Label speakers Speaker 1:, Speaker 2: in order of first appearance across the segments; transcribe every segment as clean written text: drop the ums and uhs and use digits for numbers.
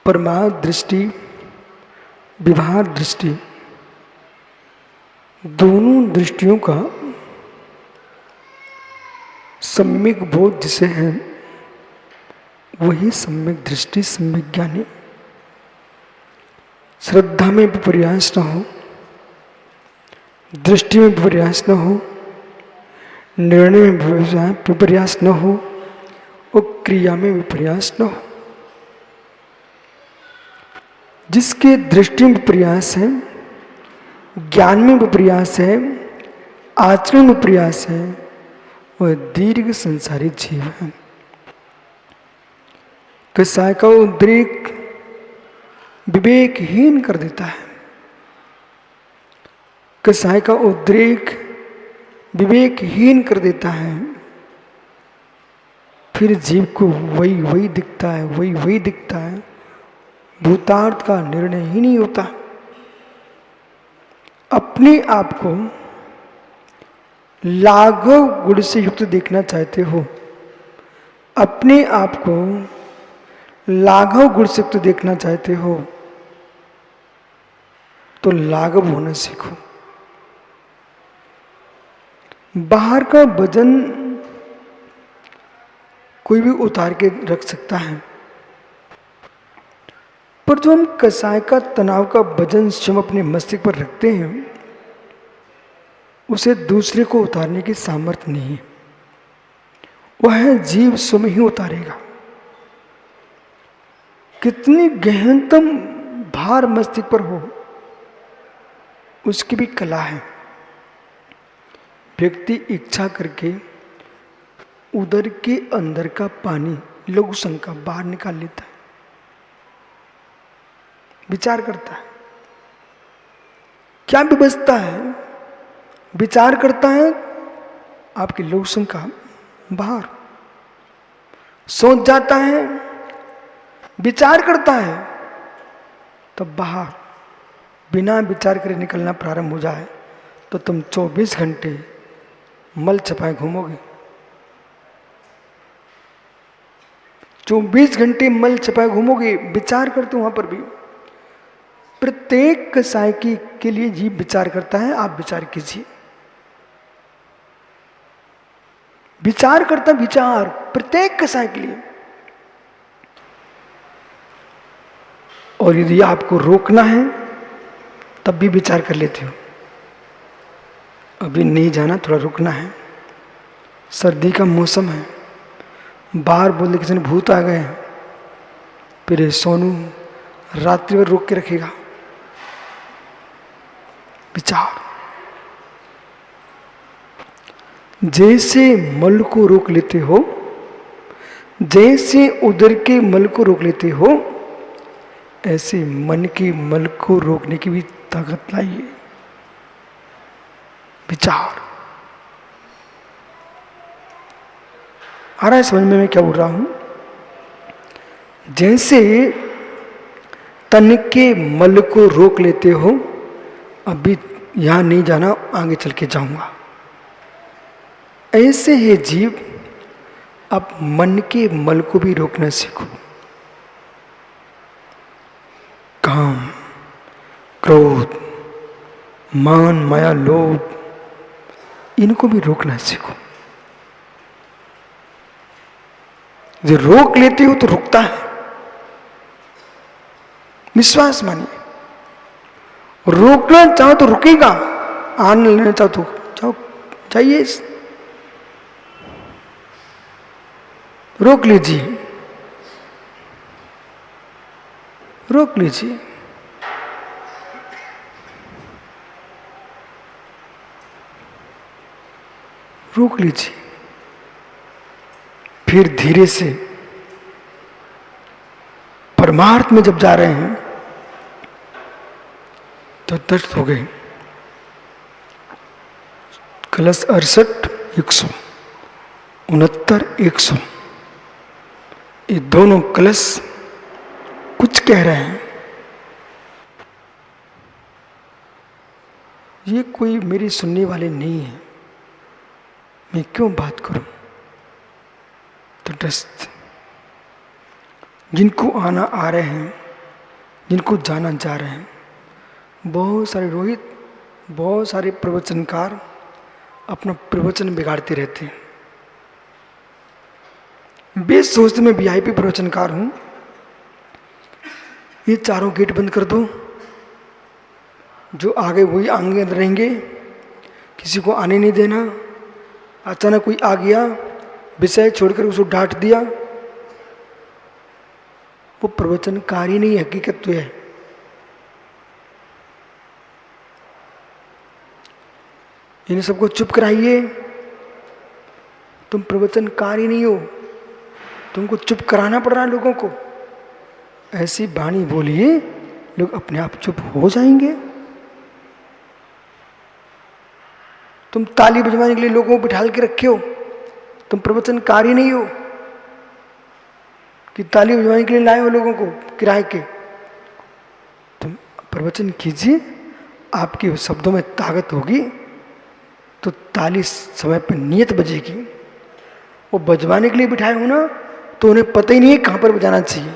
Speaker 1: परमार्थ दृष्टि, व्यवहार दृष्टि, दोनों दृष्टियों का सम्यक बोध जिसे है वही सम्यक दृष्टि, सम्यक ज्ञानी। श्रद्धा में विपर्यास न हो, दृष्टि में विपर्यास न हो, निर्णय में विपर्यास न हो और क्रिया में विपर्यास न हो। जिसके दृष्टि में विपर्यास है, ज्ञान में विपर्यास है, आचरण में विपर्यास है, वह दीर्घ संसारी जीव है। कसाय का उद्रेक विवेकहीन कर देता है। कसाय का उद्रेक विवेकहीन कर देता है। फिर जीव को वही वही दिखता है, वही वही दिखता है। भूतार्थ का निर्णय ही नहीं होता। अपने आप को लाघव गुण से युक्त देखना चाहते हो, अपने आप को लाघव गुण से युक्त देखना चाहते हो तो लाघव होना सीखो। बाहर का वजन कोई भी उतार के रख सकता है, पर जो हम कसाय का तनाव का वजन स्वयं अपने मस्तिष्क पर रखते हैं, उसे दूसरे को उतारने की सामर्थ्य नहीं है। वह जीव स्वयं ही उतारेगा। कितनी गहनतम भार मस्तिष्क पर हो, उसकी भी कला है। व्यक्ति इच्छा करके उदर के अंदर का पानी लघु शंका बाहर निकाल लेता है, विचार करता है। क्या व्यवस्था है? विचार करता है, आपकी लघु शंका बाहर। सोच जाता है, विचार करता है, तब बाहर। बिना विचार करे निकलना प्रारंभ हो जाए तो तुम 24 घंटे मल चपाए घूमोगे। 24 घंटे मल चपाए घूमोगे, विचार करते हो। वहां पर भी प्रत्येक कसाय के लिए जीव विचार करता है। आप विचार कीजिए, विचार करता, विचार प्रत्येक कसाय के लिए। और यदि आपको रोकना है तब भी विचार कर लेते हो, अभी नहीं जाना, थोड़ा रुकना है। सर्दी का मौसम है, बाहर बोलने किसी ने भूत आ गए, फिर सोनू रात्रि भर रोक के रखेगा। विचार जैसे मल को रोक लेते हो, जैसे उदर के मल को रोक लेते हो, ऐसे मन के मल को रोकने की भी ताकत लाइए। विचार आ रहा है समझ में मैं क्या बोल रहा हूं? जैसे तन के मल को रोक लेते हो, अभी यहां नहीं जाना, आगे चल के जाऊंगा, ऐसे है जीव। अब मन के मल को भी रोकना सीखो। काम, क्रोध, मान, माया, लोभ, इनको भी रोकना सीखो। जो रोक लेते हो तो रुकता है, विश्वास मानिए। रोकना चाहो तो रुकेगा, आनंद लेना चाहो तो जाओ, जाइए, रोक लीजिए, रोक लीजिए। रोक लीजिए। फिर धीरे से परमार्थ में जब जा रहे हैं तो दर्द हो गए। कलश 68, 169, 100, ये दोनों कलश कुछ कह रहे हैं। ये कोई मेरी सुनने वाले नहीं है, मैं क्यों बात करूं? तटस्थ जिनको आना आ रहे हैं, जिनको जाना जा रहे हैं। बहुत सारे रोहित, बहुत सारे प्रवचनकार अपना प्रवचन बिगाड़ते रहते हैं। वे सोचते मैं वीआईपी प्रवचनकार हूं, ये चारों गेट बंद कर दो, जो आगे वही आगे रहेंगे, किसी को आने नहीं देना। अचानक कोई आ गया, विषय छोड़कर उसको डांट दिया, वो प्रवचनकारी नहीं, हकीकत तो है। इन सबको चुप कराइए, तुम प्रवचनकारी नहीं हो, तुमको चुप कराना पड़ रहा है लोगों को। ऐसी वाणी बोलिए, लोग अपने आप चुप हो जाएंगे। तुम ताली बजवाने के लिए लोगों को बिठाल के रखे हो, तुम प्रवचनकारी नहीं हो कि ताली बजवाने के लिए लाए हो लोगों को किराए के। तुम प्रवचन कीजिए, आपके शब्दों में ताकत होगी तो ताली समय पर नियत बजेगी। वो बजवाने के लिए बिठाए हो ना, तो उन्हें पता ही नहीं है कहां पर बजाना चाहिए।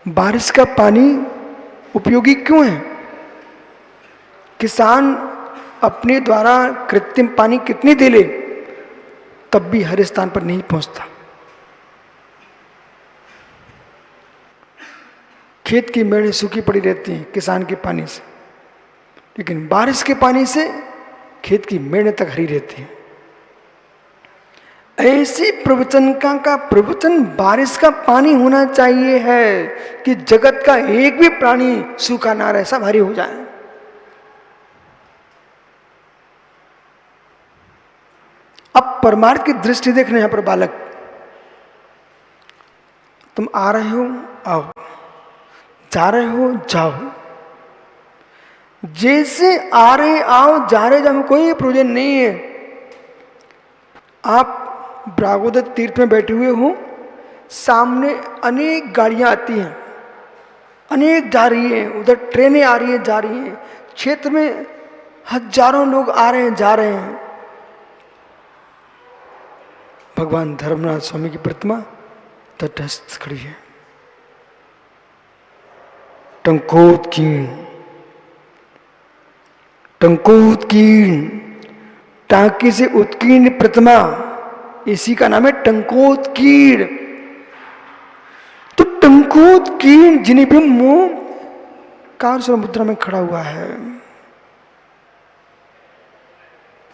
Speaker 1: बारिश का पानी उपयोगी क्यों है? किसान अपने द्वारा कृत्रिम पानी कितनी दे ले, तब भी हर स्थान पर नहीं पहुंचता। खेत की मेड़ें सूखी पड़ी रहती हैं किसान के पानी से, लेकिन बारिश के पानी से खेत की मेड़ें तक हरी रहती हैं। ऐसी प्रवचन का प्रवचन बारिश का पानी होना चाहिए है कि जगत का एक भी प्राणी सूखा ना रहे, सब हरे हो जाए। अब परमार्थ की दृष्टि देखना यहां पर बालक, तुम आ रहे हो आओ, जा रहे हो जाओ। जैसे आ रहे आओ जा रहे जाओ, कोई प्रयोजन नहीं है। आप ब्रागोदर तीर्थ में बैठे हुए हो, सामने अनेक गाड़ियां आती हैं, अनेक जा रही हैं, उधर ट्रेनें आ रही हैं जा रही हैं, क्षेत्र में हजारों लोग आ रहे हैं जा रहे हैं। भगवान धर्मनाथ स्वामी की प्रतिमा तटस्थ खड़ी है, टंकोत्कीर्ण टांकी से उत्कीर्ण प्रतिमा, इसी का नाम है टंकोत्कीर्ण। तो टंकोत्कीर्ण जिनिबिंब कार मुद्रा में खड़ा हुआ है।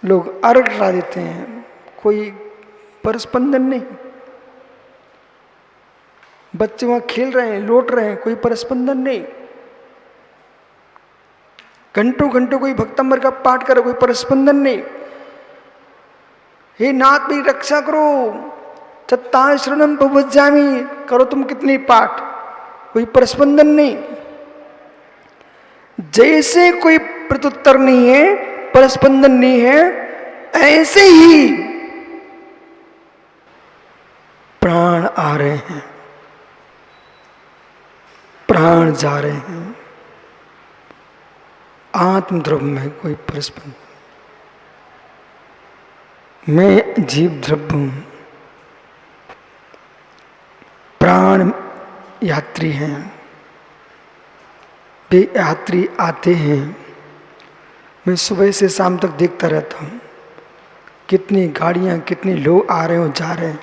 Speaker 1: लोग अर्घ ला देते हैं, कोई परस्पंदन नहीं। बच्चे वहां खेल रहे हैं, लौट रहे हैं, कोई परस्पंदन नहीं। घंटों घंटों कोई भक्तंबर का पाठ करे, कोई परस्पंदन नहीं। हे नाथ मेरी रक्षा करो, चत्ता शरणम प्रव्रजामि, करो तुम कितनी पाठ, कोई परस्पंदन नहीं। जैसे कोई प्रत्युत्तर नहीं है, परस्पंदन नहीं है, ऐसे ही प्राण आ रहे हैं, प्राण जा रहे हैं। आत्मद्रव्य में कोई परस्पंदन, मैं जीव द्रव्य हूं, प्राण यात्री हैं, वे यात्री आते हैं। मैं सुबह से शाम तक देखता रहता हूं, कितनी गाड़ियां, कितने लोग आ रहे हो जा रहे हैं,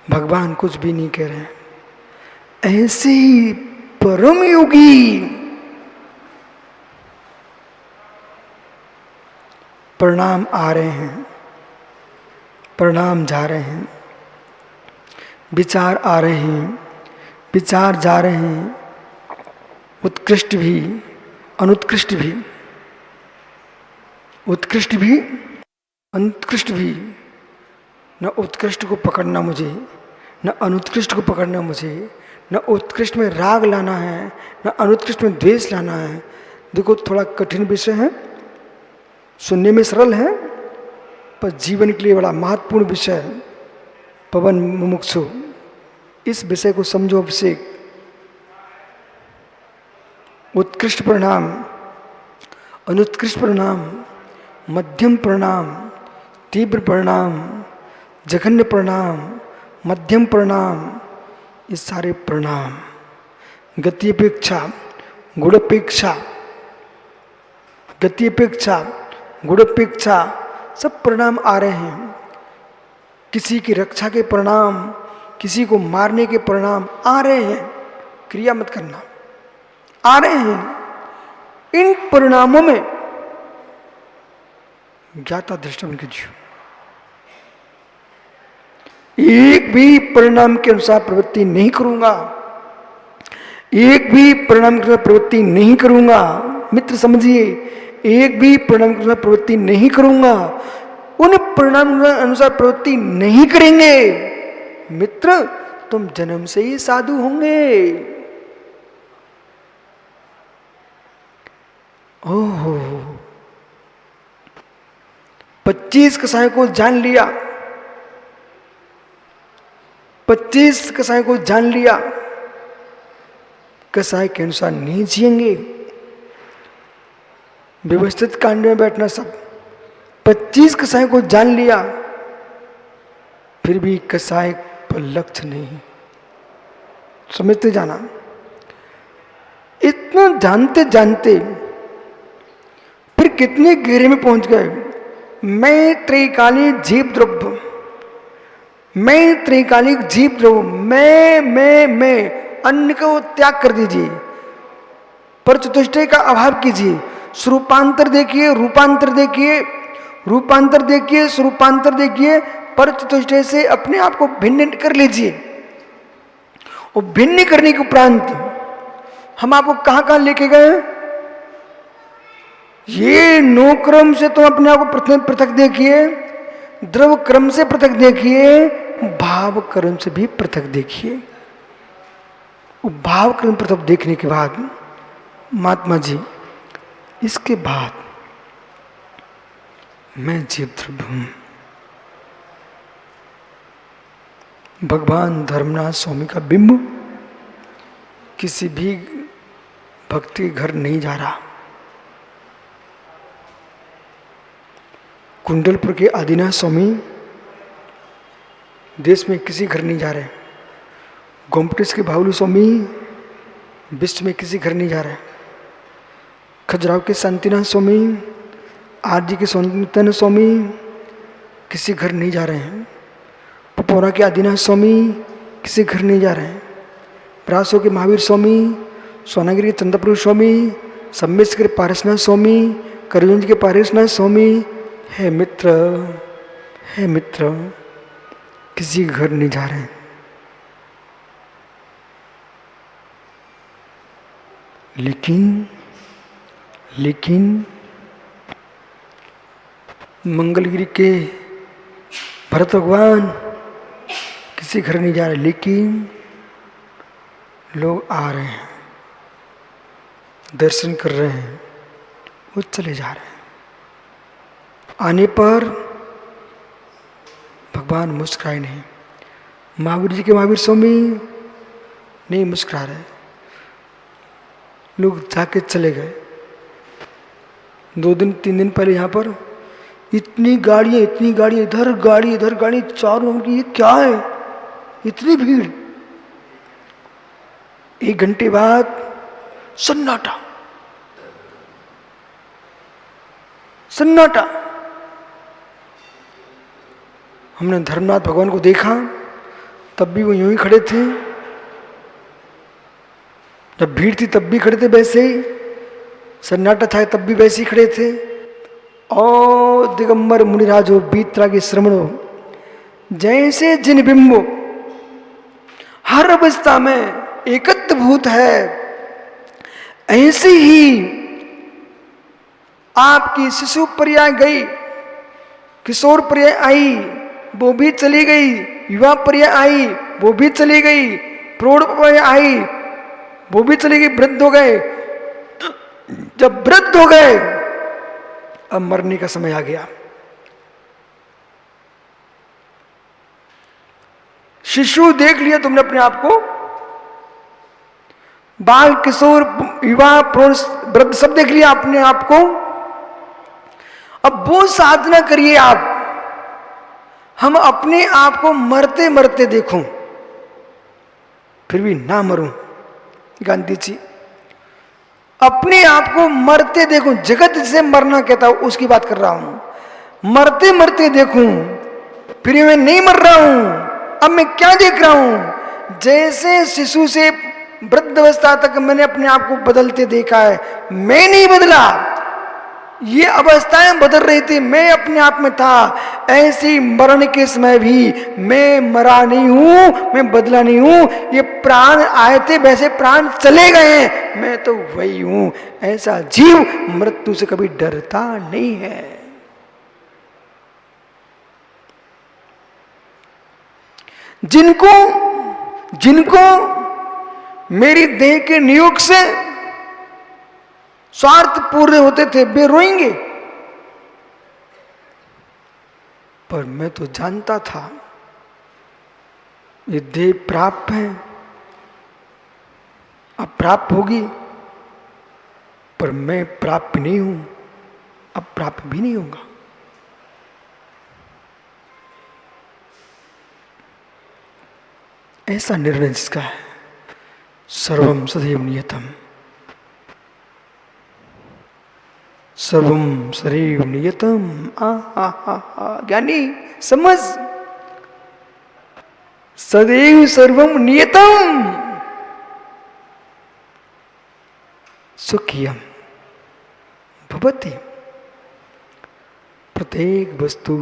Speaker 1: भगवान कुछ भी नहीं कह रहे हैं। ऐसे ही परम योगी प्रणाम आ रहे हैं, प्रणाम जा रहे हैं, विचार आ रहे हैं, विचार जा रहे हैं, उत्कृष्ट भी अनुत्कृष्ट भी, उत्कृष्ट भी अनुत्कृष्ट भी। न उत्कृष्ट को पकड़ना मुझे, न अनुत्कृष्ट को पकड़ना मुझे, न उत्कृष्ट में राग लाना है, न अनुत्कृष्ट में द्वेष लाना है। देखो थोड़ा कठिन विषय है, सुनने में सरल है, पर जीवन के लिए बड़ा महत्वपूर्ण विषय है। पवन मुमुक्षु, इस विषय को समझो अभिषेक। उत्कृष्ट परिणाम, अनुत्कृष्ट परिणाम, मध्यम परिणाम, तीव्र परिणाम, जघन्य प्रणाम, मध्यम प्रणाम, ये सारे प्रणाम, गति अपेक्षा गुण अपेक्षा, गति अपेक्षा गुण अपेक्षा सब प्रणाम आ रहे हैं। किसी की रक्षा के प्रणाम, किसी को मारने के प्रणाम आ रहे हैं। क्रिया मत करना, आ रहे हैं। इन परिणामों में ज्ञाता दृष्टा उनके जीव, एक भी परिणाम के अनुसार प्रवृत्ति नहीं करूंगा, एक भी परिणाम के अनुसार प्रवृत्ति नहीं करूंगा। मित्र समझिए, एक भी परिणाम के अनुसार प्रवृत्ति नहीं करूंगा। उन परिणाम के अनुसार प्रवृत्ति नहीं करेंगे मित्र, तुम जन्म से ही साधु होंगे। ओहो, 25 कसाय को जान लिया, 25 कसाय को जान लिया, कसाय के अनुसार नहीं जिएंगे। व्यवस्थित कांड में बैठना सब, 25 कसाय को जान लिया, फिर भी कसाय पर लक्ष्य नहीं। समझते जाना, इतना जानते जानते फिर कितने गहरे में पहुंच गए। मैं त्रैकालिक जीव द्रव्य, मैं त्रैकालिक जीव द्रव्य, मैं अन्न को त्याग कर दीजिए, पर चतुष्टय का अभाव कीजिए। स्वरूपांतर देखिए, रूपांतर देखिए, रूपांतर देखिए, स्वरूपांतर देखिए, पर चतुष्टय से अपने आप को भिन्न कर लीजिए। और भिन्न करने के उपरांत हम आपको कहां कहां लेके गए? ये नो क्रम से तुम अपने आप को पृथक देखिए, द्रव क्रम से पृथक देखिए, भाव क्रम से भी पृथक देखिए। भाव क्रम पृथक देखने के बाद महात्मा जी, इसके बाद मैं जीव द्रव्य हूं। भगवान धर्मनाथ स्वामी का बिंब किसी भी भक्ति के घर नहीं जा रहा। कुंडलपुर के आदिनाथ स्वामी देश में किसी घर नहीं जा रहे। गोमटेश के बाहुली स्वामी विश्व में किसी घर नहीं जा रहे। खजुराहो के शांतिनाथ स्वामी, आरजी के सौंदर्यनाथ स्वामी किसी घर नहीं जा रहे हैं। पपोरा के आदिनाथ स्वामी किसी घर नहीं जा रहे हैं। रासो के महावीर स्वामी, सोनागिरी के चंद्रपुर स्वामी, सम्मेश के पारसनाथ स्वामी, करजंज के पारसनाथ स्वामी, है मित्र किसी घर नहीं जा रहे हैं। लेकिन मंगलगिरी के भरत भगवान किसी घर नहीं जा रहे, लेकिन लोग आ रहे हैं, दर्शन कर रहे हैं, वो चले जा रहे हैं। आने पर भगवान मुस्कुराए नहीं। महावीर जी के महावीर स्वामी नहीं मुस्कुरा रहे, लोग जाके चले गए। 2 दिन 3 दिन पहले यहाँ पर इतनी गाड़ियाँ, इधर गाड़ी चारों की, ये क्या है, इतनी भीड़। 1 घंटे बाद सन्नाटा, हमने धर्मनाथ भगवान को देखा, तब भी वो यूं ही खड़े थे, जब भीड़ थी तब भी खड़े थे वैसे ही, सन्नाटा था तब भी वैसे ही खड़े थे। ओ दिगंबर मुनिराजो बीतरागी श्रमणो, जैसे जिन बिंबो हर अवस्था में एकत्वभूत है, ऐसे ही आपकी शिशु पर्याय गई, किशोर पर्याय आई, वो भी चली गई, युवा पर्याय आई, वो भी चली गई, प्रौढ़ पर्याय आई, वो भी चली गई, वृद्ध हो गए। जब वृद्ध हो गए, अब मरने का समय आ गया। शिशु देख लिया तुमने अपने आप को, बाल, किशोर, युवा, प्रौढ़, वृद्ध सब देख लिया अपने आप को। अब वो साधना करिए आप, हम अपने आप को मरते मरते देखूं फिर भी ना मरूं। गांधी जी, अपने आप को मरते देखूं, जगत जिसे मरना कहता हूं उसकी बात कर रहा हूं। मरते मरते देखूं फिर मैं नहीं मर रहा हूं। अब मैं क्या देख रहा हूं? जैसे शिशु से वृद्ध अवस्था तक मैंने अपने आप को बदलते देखा है, मैं नहीं बदला, ये अवस्थाएं बदल रही थी, मैं अपने आप में था। ऐसी मरण के समय भी मैं मरा नहीं हूं, मैं बदला नहीं हूं। ये प्राण आए थे वैसे प्राण चले गए, मैं तो वही हूं। ऐसा जीव मृत्यु से कभी डरता नहीं है। जिनको मेरी देह के नियोग से स्वार्थ पूरे होते थे वे रोएंगे, पर मैं तो जानता था ये देह प्राप्त है, अब प्राप्त होगी, पर मैं प्राप्त नहीं हूं, अब प्राप्त भी नहीं होगा। ऐसा निर्णय जिसका है, सर्वम सदैव नियतम, सर्वम सदैव नियतम। ज्ञानी समझ, सदैव सर्वम नियतम सुखियम भवति। प्रत्येक वस्तु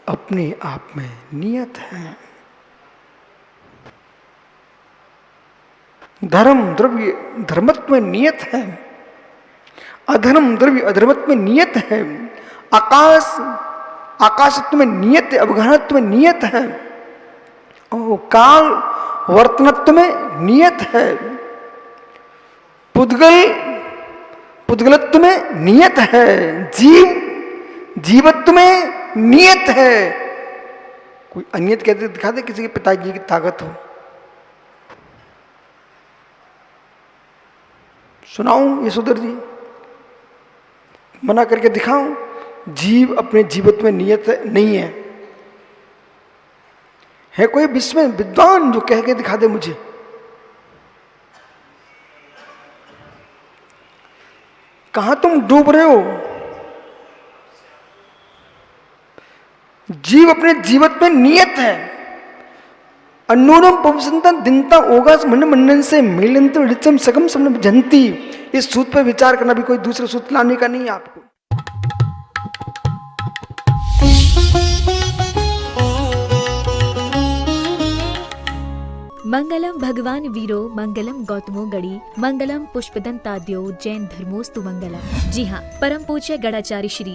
Speaker 1: अपने आप में नियत है। धर्म द्रव्य धर्मत्व में नियत है, अधर्म द्रव्य अधर्मत्व में नियत है, आकाश आकाशत्व में नियत है, अवगहनत्व में नियत है, और काल वर्तनत्व में नियत है, पुद्गल पुद्गलत्व में नियत है, जीव जीवत्व में नियत है। कोई अनियत कहते दिखा दे किसी के पिताजी की ताकत हो, सुनाऊं यशोधर जी, मना करके दिखाऊं? जीव अपने जीवत्व में नियत नहीं है कोई विश्व में विद्वान जो कह के दिखा दे मुझे? कहां तुम डूब रहे हो? जीव अपने जीवत्व में नियत है। अन्नूरम पवसंता दिनता होगा मन मंडन से मिलंत ऋचम सकम समन जनती। इस सूत्र पर विचार करना, भी कोई दूसरे सूत्र लाने का नहीं है आपको।
Speaker 2: मंगलम भगवान वीरो, मंगलम गौतमो गणी, मंगलम पुष्पदंताद्यो, जैन धर्मोस्तु मंगलम। जी हाँ, परम पूज्य गणाचार्य श्री